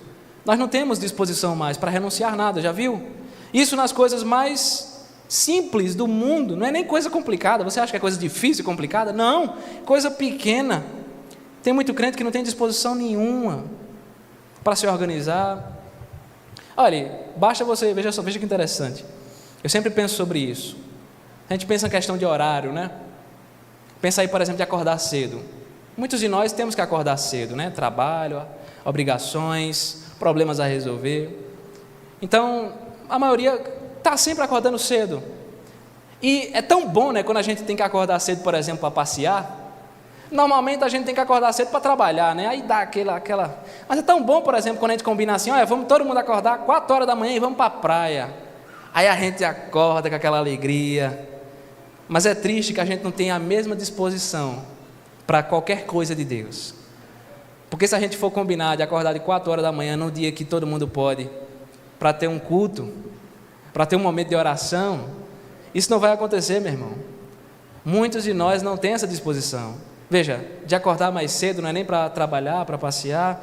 Nós não temos disposição mais para renunciar nada, já viu? Isso nas coisas mais simples do mundo, não é nem coisa complicada. Você acha que é coisa difícil e complicada? Não, coisa pequena. Tem muito crente que não tem disposição nenhuma para se organizar. Olha, basta você, veja que interessante. Eu sempre penso sobre isso. A gente pensa em questão de horário, né? Pensa aí, por exemplo, de acordar cedo. Muitos de nós temos que acordar cedo, né? Trabalho, obrigações, problemas a resolver. Então, a maioria está sempre acordando cedo. E é tão bom, né? Quando a gente tem que acordar cedo, por exemplo, para passear. Normalmente a gente tem que acordar cedo para trabalhar, né? Aí dá aquela... Mas é tão bom, por exemplo, quando a gente combina assim, olha, vamos todo mundo acordar 4 horas da manhã e vamos para a praia. Aí a gente acorda com aquela alegria. Mas é triste que a gente não tenha a mesma disposição para qualquer coisa de Deus. Porque se a gente for combinar de acordar de 4 horas da manhã num dia que todo mundo pode, para ter um culto, para ter um momento de oração, isso não vai acontecer, meu irmão. Muitos de nós não têm essa disposição. Veja, de acordar mais cedo não é nem para trabalhar, para passear,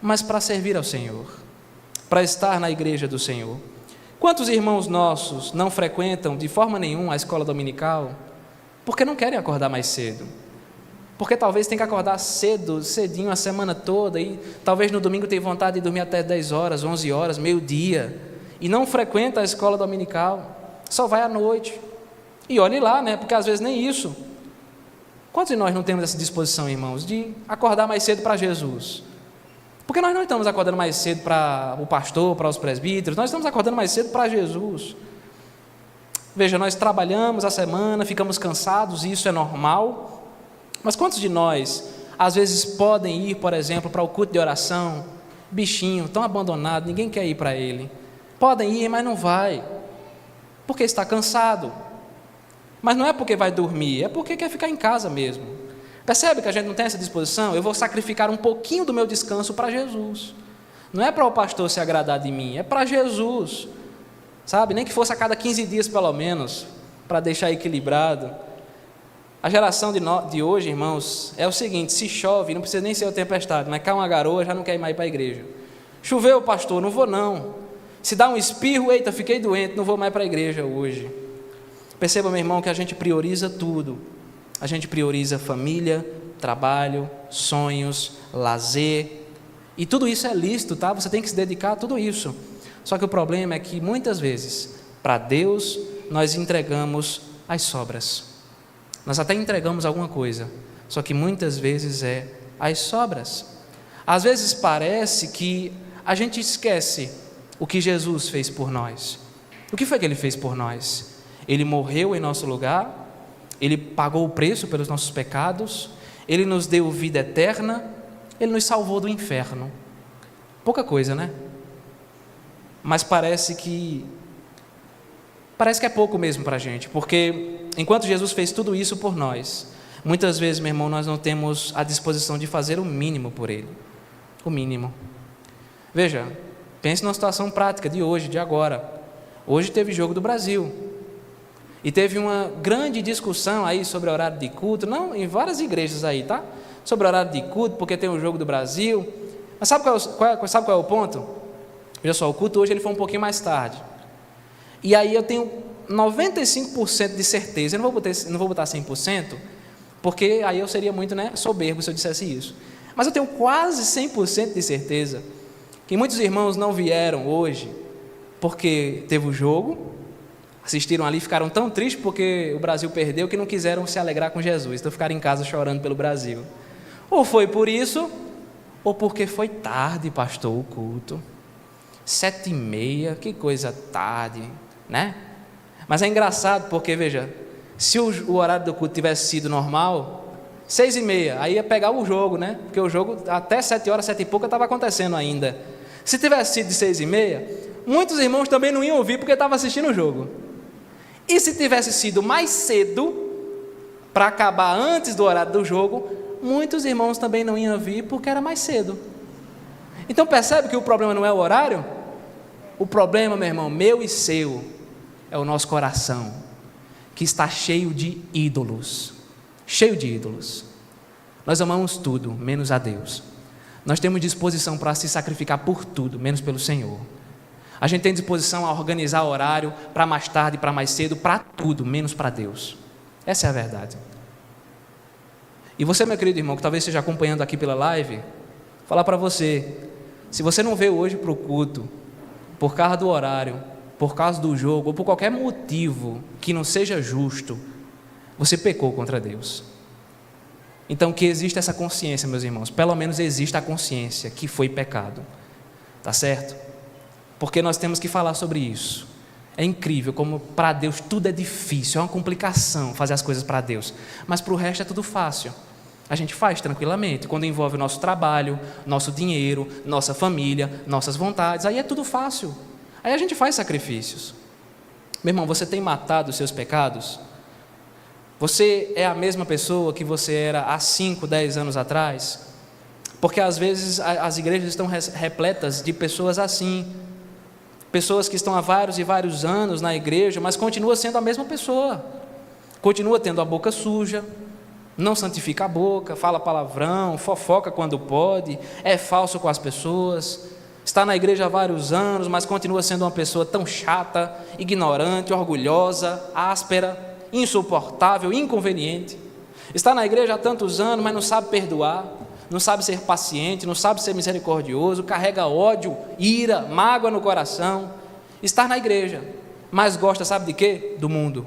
mas para servir ao Senhor, para estar na igreja do Senhor. Quantos irmãos nossos não frequentam de forma nenhuma a escola dominical porque não querem acordar mais cedo? Porque talvez tenha que acordar cedinho a semana toda e talvez no domingo tenha vontade de dormir até 10 horas, 11 horas, meio-dia e não frequenta a escola dominical, só vai à noite. E olhe lá, né? Porque às vezes nem isso. Quantos de nós não temos essa disposição, irmãos, de acordar mais cedo para Jesus? Porque nós não estamos acordando mais cedo para o pastor, para os presbíteros, nós estamos acordando mais cedo para Jesus. Veja, nós trabalhamos a semana, ficamos cansados, e isso é normal. Mas quantos de nós, às vezes, podem ir, por exemplo, para o culto de oração, bichinho, tão abandonado, ninguém quer ir para ele. Podem ir, mas não vai, porque está cansado. Mas não é porque vai dormir, é porque quer ficar em casa mesmo. Percebe que a gente não tem essa disposição? Eu vou sacrificar um pouquinho do meu descanso para Jesus. Não é para o pastor se agradar de mim, é para Jesus. Sabe, nem que fosse a cada 15 dias pelo menos, para deixar equilibrado. A geração de hoje, irmãos, é o seguinte: se chove, não precisa nem ser o tempestade, mas cai uma garoa, já não quer ir mais para a igreja. Choveu, pastor, não vou não. Se dá um espirro, eita, fiquei doente, não vou mais para a igreja hoje. Perceba, meu irmão, que a gente prioriza tudo. A gente prioriza família, trabalho, sonhos, lazer. E tudo isso é lícito, tá? Você tem que se dedicar a tudo isso. Só que o problema é que muitas vezes, para Deus, nós entregamos as sobras. Nós até entregamos alguma coisa, só que muitas vezes é as sobras. Às vezes parece que a gente esquece o que Jesus fez por nós. O que foi que Ele fez por nós? Ele morreu em nosso lugar, Ele pagou o preço pelos nossos pecados, Ele nos deu vida eterna, Ele nos salvou do inferno. Pouca coisa, né? Mas parece que é pouco mesmo para a gente, porque enquanto Jesus fez tudo isso por nós, muitas vezes, meu irmão, nós não temos a disposição de fazer o mínimo por Ele. O mínimo. Veja, pense numa situação prática de hoje, de agora. Hoje teve jogo do Brasil. E teve uma grande discussão aí sobre o horário de culto, não, em várias igrejas aí, tá? Sobre o horário de culto, porque tem o jogo do Brasil. Mas sabe qual é o ponto? Veja só, o culto hoje ele foi um pouquinho mais tarde. E aí eu tenho 95% de certeza, eu não vou botar 100%, porque aí eu seria muito, né, soberbo se eu dissesse isso. Mas eu tenho quase 100% de certeza que muitos irmãos não vieram hoje porque teve o jogo, assistiram ali, ficaram tão tristes porque o Brasil perdeu que não quiseram se alegrar com Jesus, então ficaram em casa chorando pelo Brasil. Ou foi por isso, ou porque foi tarde, pastor, o culto. 7h30, que coisa tarde, né? Mas é engraçado porque, veja, se o horário do culto tivesse sido normal, 6h30, aí ia pegar o jogo, né? Porque o jogo até 7 horas, 7 e pouca estava acontecendo ainda. Se tivesse sido de 6h30, muitos irmãos também não iam ouvir porque estavam assistindo o jogo. E se tivesse sido mais cedo, para acabar antes do horário do jogo, muitos irmãos também não iam ouvir porque era mais cedo. Então percebe que o problema não é o horário? O problema, meu irmão, meu e seu, é o nosso coração, que está cheio de ídolos. Cheio de ídolos. Nós amamos tudo, menos a Deus. Nós temos disposição para se sacrificar por tudo, menos pelo Senhor. A gente tem disposição a organizar horário para mais tarde, para mais cedo, para tudo, menos para Deus. Essa é a verdade. E você, meu querido irmão, que talvez esteja acompanhando aqui pela live, falar para você, se você não veio hoje para o culto, por causa do horário, por causa do jogo, ou por qualquer motivo que não seja justo, você pecou contra Deus. Então que exista essa consciência, meus irmãos, pelo menos exista a consciência que foi pecado, tá certo? Porque nós temos que falar sobre isso. É incrível como para Deus tudo é difícil, é uma complicação fazer as coisas para Deus, mas para o resto é tudo fácil. A gente faz tranquilamente, quando envolve o nosso trabalho, nosso dinheiro, nossa família, nossas vontades, aí é tudo fácil, aí a gente faz sacrifícios. Meu irmão, você tem matado os seus pecados? Você é a mesma pessoa que você era há 5, 10 anos atrás? Porque às vezes as igrejas estão repletas de pessoas assim, pessoas que estão há vários e vários anos na igreja, mas continua sendo a mesma pessoa, continua tendo a boca suja, não santifica a boca, fala palavrão, fofoca quando pode, é falso com as pessoas, está na igreja há vários anos, mas continua sendo uma pessoa tão chata, ignorante, orgulhosa, áspera, insuportável, inconveniente. Está na igreja há tantos anos, mas não sabe perdoar, não sabe ser paciente, não sabe ser misericordioso, carrega ódio, ira, mágoa no coração. Está na igreja, mas gosta, sabe de quê? Do mundo.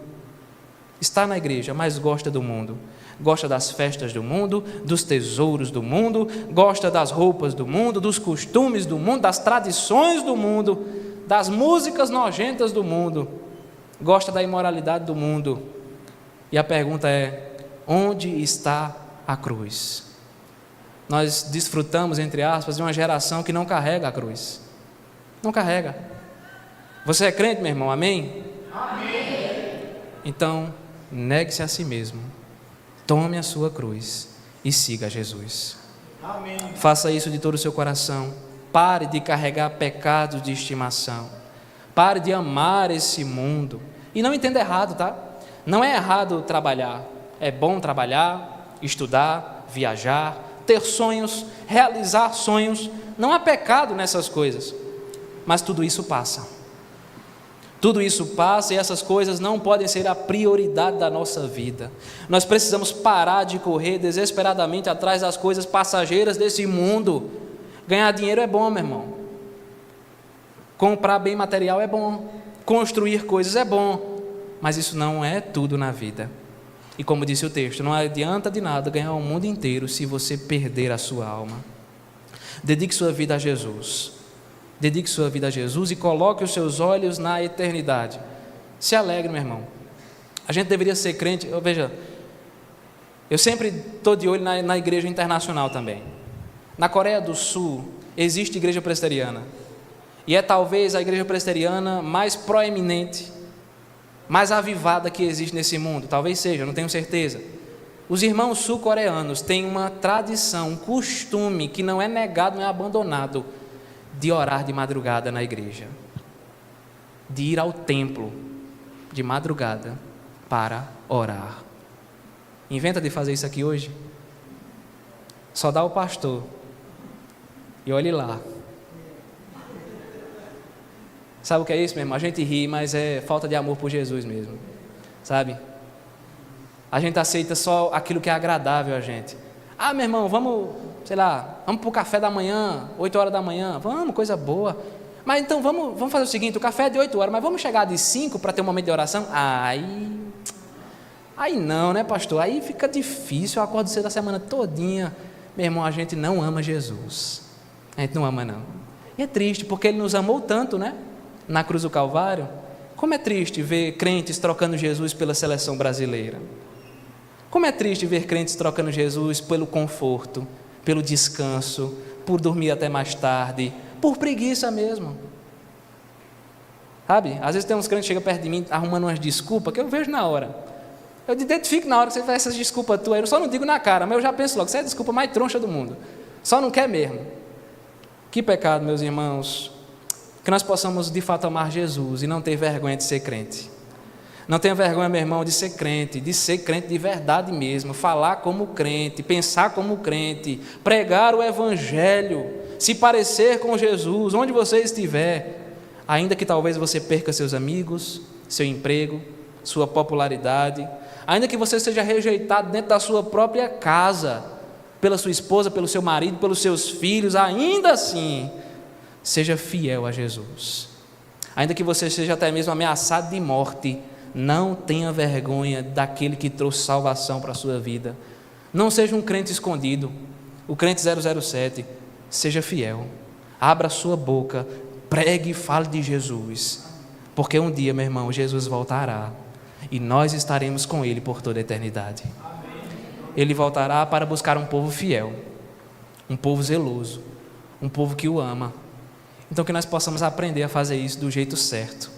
Está na igreja, mas gosta do mundo. Gosta das festas do mundo, dos tesouros do mundo, gosta das roupas do mundo, dos costumes do mundo, das tradições do mundo, das músicas nojentas do mundo, gosta da imoralidade do mundo. E a pergunta é: onde está a cruz? Nós desfrutamos, entre aspas, de uma geração que não carrega a cruz. Não carrega. Você é crente, meu irmão? Amém? Amém. Então, negue-se a si mesmo. Tome a sua cruz e siga Jesus. Amém. Faça isso de todo o seu coração. Pare de carregar pecados de estimação. Pare de amar esse mundo. E não entenda errado, tá? Não é errado trabalhar. É bom trabalhar, estudar, viajar, ter sonhos, realizar sonhos. Não há pecado nessas coisas. Mas tudo isso passa. Tudo isso passa e essas coisas não podem ser a prioridade da nossa vida. Nós precisamos parar de correr desesperadamente atrás das coisas passageiras desse mundo. Ganhar dinheiro é bom, meu irmão. Comprar bem material é bom. Construir coisas é bom. Mas isso não é tudo na vida. E como disse o texto, não adianta de nada ganhar o mundo inteiro se você perder a sua alma. Dedique sua vida a Jesus. Dedique sua vida a Jesus e coloque os seus olhos na eternidade. Se alegre, meu irmão. A gente deveria ser crente. Veja, eu sempre estou de olho na igreja internacional também. Na Coreia do Sul existe igreja presbiteriana. E é talvez a igreja presbiteriana mais proeminente, mais avivada que existe nesse mundo. Talvez seja, não tenho certeza. Os irmãos sul-coreanos têm uma tradição, um costume que não é negado, não é abandonado, de orar de madrugada na igreja, de ir ao templo de madrugada para orar. Inventa de fazer isso aqui hoje. Só dá o pastor e olhe lá. Sabe o que é isso, meu irmão? A gente ri, mas é falta de amor por Jesus mesmo, sabe? A gente aceita só aquilo que é agradável a gente. Ah, meu irmão, vamos, sei lá, vamos para o café da manhã, 8 horas da manhã, vamos, coisa boa. Mas então vamos fazer o seguinte, o café é de 8 horas, mas vamos chegar de 5 para ter um momento de oração? Aí não, né, pastor? Aí fica difícil, eu acordo cedo a semana todinha. Meu irmão, a gente não ama Jesus. A gente não ama, não. E é triste, porque Ele nos amou tanto, né? Na cruz do Calvário. Como é triste ver crentes trocando Jesus pela seleção brasileira. Como é triste ver crentes trocando Jesus pelo conforto, pelo descanso, por dormir até mais tarde, por preguiça mesmo. Sabe? Às vezes tem uns crentes que chegam perto de mim arrumando umas desculpas que eu vejo na hora. Eu identifico na hora que você faz essas desculpas tuas. Eu só não digo na cara, mas eu já penso logo, você é a desculpa mais troncha do mundo. Só não quer mesmo. Que pecado, meus irmãos. Que nós possamos de fato amar Jesus e não ter vergonha de ser crente. Não tenha vergonha, meu irmão, de ser crente de verdade mesmo, falar como crente, pensar como crente, pregar o Evangelho, se parecer com Jesus, onde você estiver, ainda que talvez você perca seus amigos, seu emprego, sua popularidade, ainda que você seja rejeitado dentro da sua própria casa, pela sua esposa, pelo seu marido, pelos seus filhos, ainda assim, seja fiel a Jesus. Ainda que você seja até mesmo ameaçado de morte, não tenha vergonha daquele que trouxe salvação para a sua vida. Não seja um crente escondido, o crente 007, seja fiel, abra a sua boca, pregue e fale de Jesus, porque um dia, meu irmão, Jesus voltará e nós estaremos com Ele por toda a eternidade. Ele voltará para buscar um povo fiel, um povo zeloso, um povo que o ama. Então que nós possamos aprender a fazer isso do jeito certo,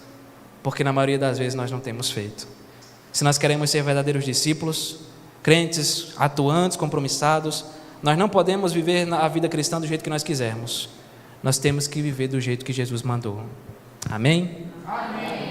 porque na maioria das vezes nós não temos feito. Se nós queremos ser verdadeiros discípulos, crentes, atuantes, compromissados, nós não podemos viver a vida cristã do jeito que nós quisermos. Nós temos que viver do jeito que Jesus mandou. Amém? Amém.